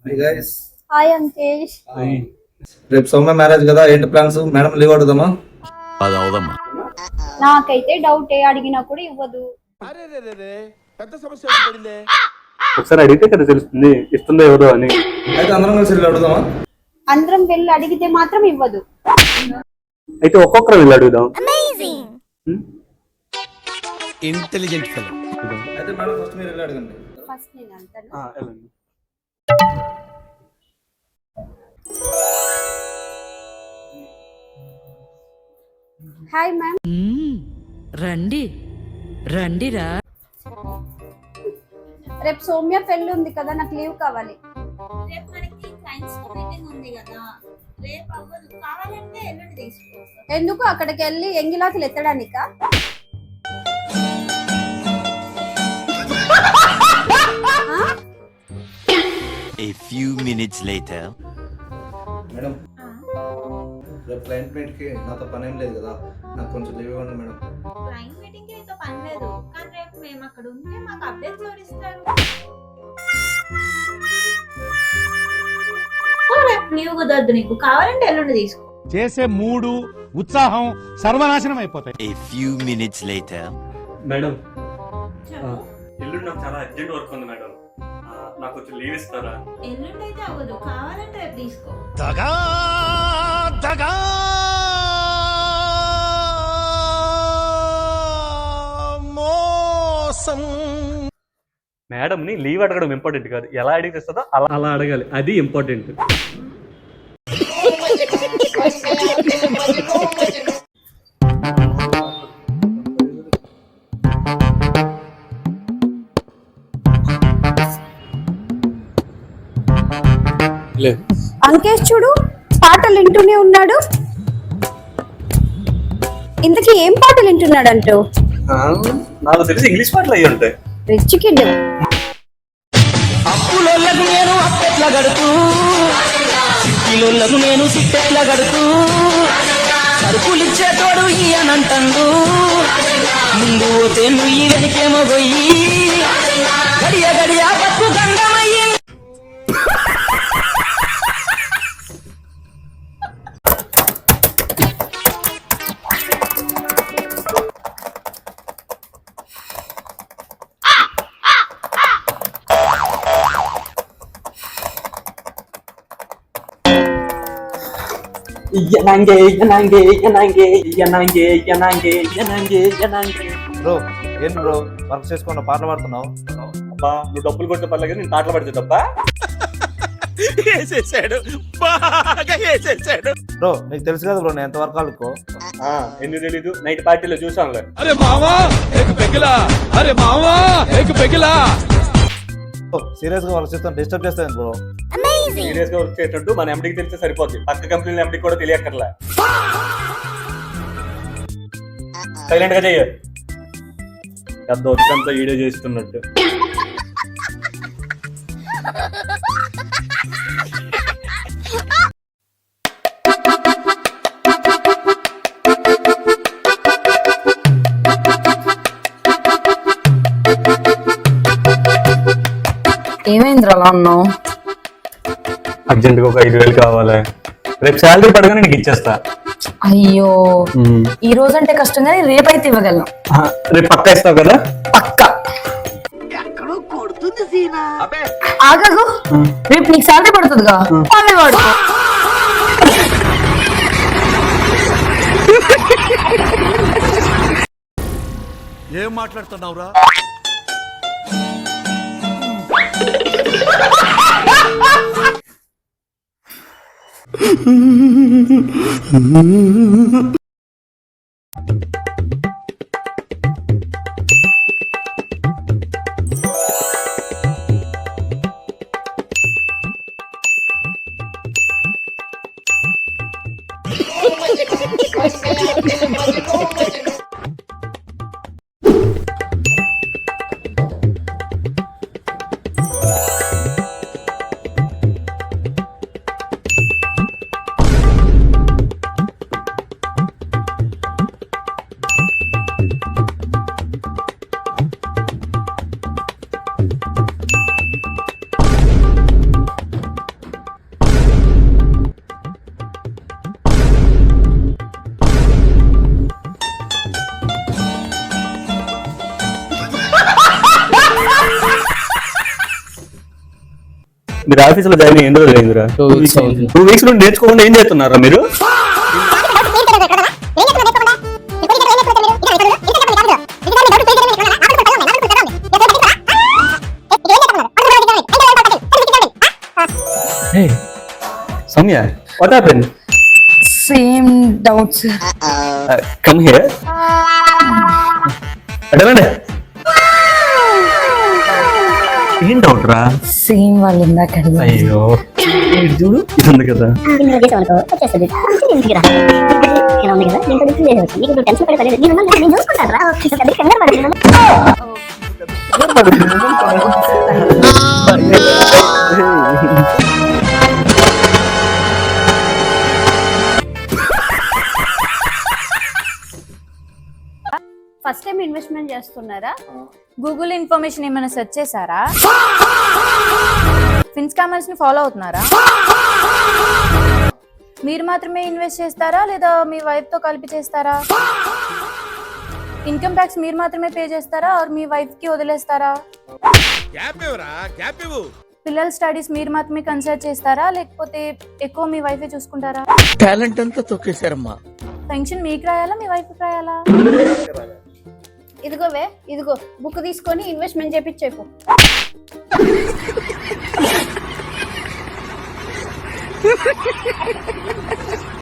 Hi guys. Hi అంకేష్. రేపు Soumya marriage కదా, ఏంటి ప్లాన్స్? మేడం లీవ్ అడుగుదామా? అది అవదమ్మా. నాకైతే డౌటే, అడిగినా కూడా ఇవ్వదు. పెద్ద సమస్య పడిందే. ఒకసారి అడిగితే కదా తెలుస్తుంది ఇస్తుందో ఎవరో అని. అయితే అందరం కలిసి వెళ్ళి అడుగుదామా? అందరం వెళ్ళి అడిగితే మాత్రం ఇవ్వదు. అయితే ఒక్కొక్కరు వెళ్ళి అడుగుదాం. Intelligent fellow. అయితే మేడం ఫస్ట్ మీరు వెళ్ళి అడగండి. ఫస్ట్ నేను అంటాను. వెళ్ళండి. Hi ma'am. రండి రండిరా. రేపు సౌమ్య పెళ్లి ఉంది కదా, నాకు లీవ్ కావాలి. రేపు మనకి క్లయింట్స్ మీటింగ్ ఉంది కదా, రేపు అవ్వదు, కావాలంటే ఎల్లుండి తీసుకో. ఎందుకు? అక్కడికి వెళ్ళి ఎంగిలాకులు ఎత్తడానికా? A few minutes later. Madam రేపు క్లయింట్ మీట్కి నాతో పని ఏం లేదు కదా, నాకు కొంచెం లీవ్ ఇవ్వండి మేడం. క్లయింట్ మీటింగ్ కి నీతో పని లేదు, కానీ రేపు మేము అక్కడ ఉంటే మాకు అప్డేట్స్ ఎవరిస్తారు? రేపు లీవ్ కుదరదు, నీకు కావాలంటే ఎల్లుండి తీసుకో. చేసే మూడు ఉత్సాహం సర్వనాశనం అయిపోతాయి. A few minutes later. Madam చెప్పు. ఎల్లుండి నాకు చాలా అర్జెంట్ వర్క్ ఉంది మేడం, నాకు కొంచెం లీవ్ ఇస్తారా? ఎల్లుండి అయితే అవ్వదు, కావాలంటే రేపు తీసుకో. దగా దగా మోసం. మేడం ని లీవ్ అడగడం ఇంపార్టెంట్ కాదు, ఎలా అడిగితే ఇస్తుందో అలా అడగాలి, అది ఇంపార్టెంట్. అంకేష్ చూడు, పాటలు వింటూనే ఉన్నాడు. ఇంతకీ ఏం పాటలు వింటున్నాడు అంటూ? నాకు తెలిసి ఇంగ్లీష్ పాటలు అయ్యి ఉంటాయి. Rich kid. అప్పులోళ్ళకు నేను అప్పెట్ల గడుతూ, సిటీలోళ్ళకు నేను సిట్టెట్ల గడుతూ, సరుకులిచ్చేటోడు ఈయనంటండు, ముందు పోతే నువ్వు వెనకేమో పోయి, గడియ గడియ బతుకు గంగమయ్యి. బ్రో ఏంటి బ్రో వర్క్ చేసుకున్న పాటలు పాడుతున్నావు? అబ్బా నువ్వు డబ్బులు కొట్టే పర్లేదు కానీ నేను పాటలు పడితే తప్ప. వేసేసాడు, బాగా వేసేసాడు. బ్రో నీకు తెలుసు కదా బ్రో నేను ఎంత వర్క్ ఆడుకో. ఎందుకు తెలీదు, నైట్ పార్టీలో చూసాంలే. అరే మావా ఏక్ పెగిలా, అరే మావా ఏక్ పెగిలా. సీరియస్ గా వర్క్ చేస్తాను, డిస్టర్బ్ చేస్తాను బ్రో. సీరియస్ గా వర్క్ చేసినట్టు మన ఎండికి తెలిస్తే సరిపోద్ది, పక్క కంపెనీ ఎండికి కూడా తెలియక్కర్లే. సైలెంట్ గా చెయ్య, పెద్ద వచ్చంతా వీడియో చేస్తున్నట్టు. ఏమైంది అలా అన్నావు? అర్జెంట్ గా ఒక 5,000 కావాలి, రేపు శాలరీ పడగానే నీకు ఇచ్చేస్తా. అయ్యో, ఈ రోజు అంటే కష్టం కానీ రేపైతే ఇవ్వగలను. రేపు పక్కా ఇస్తావు కదా? పక్కా. ఆగగు, రేపు నీకు శాలరీ పడుతుందిగా, పని వాడుకో. ఏం మాట్లాడుతున్నావురా? మీరు ఆఫీసులో జాయిన్ అయ్యి ఎన్ని రోజులు అయిందిరా? 2 weeks అవుతుంది. 2 weeks నుండి నేర్చుకోకుండా ఏం చేస్తున్నారా మీరు? Hey, Samya, what happened? Same doubts. Come here. అడగండి. ఏం డౌట్ రా? సేమ్ వాళ్ళు ఇందాక అడిగారు. అయ్యో ఇది చూడు, ఇది ఉంది కదా. ఫస్ట్ టైం ఇన్వెస్ట్మెంట్ చేస్తున్నారా? గూగుల్ ఇన్ఫర్మేషన్ ఏమైనా సెర్చ్ చేశారా? ఫిన్స్ కామర్స్ ని ఫాలో అవుతున్నారా? మీరు మాత్రమే ఇన్వెస్ట్ చేస్తారా లేదా మీ వైఫ్ తో కలిపి చేస్తారా? ఇన్కమ్ ట్యాక్స్ మీరు మాత్రమే పే చేస్తారా ఆర్ మీ వైఫ్ కి వదిలేస్తారా? పిల్లల స్టడీస్ మీరు మాత్రమే కన్సిడర్ చేస్తారా లేకపోతే ఎక్కువ మీ వైఫే చూసుకుంటారా? టాలెంట్ అంతా తొక్కేశారమ్మా. పెన్షన్ మీకు రాయాలా మీ వైఫ్ రాయాలా? ఇదిగో బుక్ తీసుకొని ఇన్వెస్ట్మెంట్ చేపించేపు.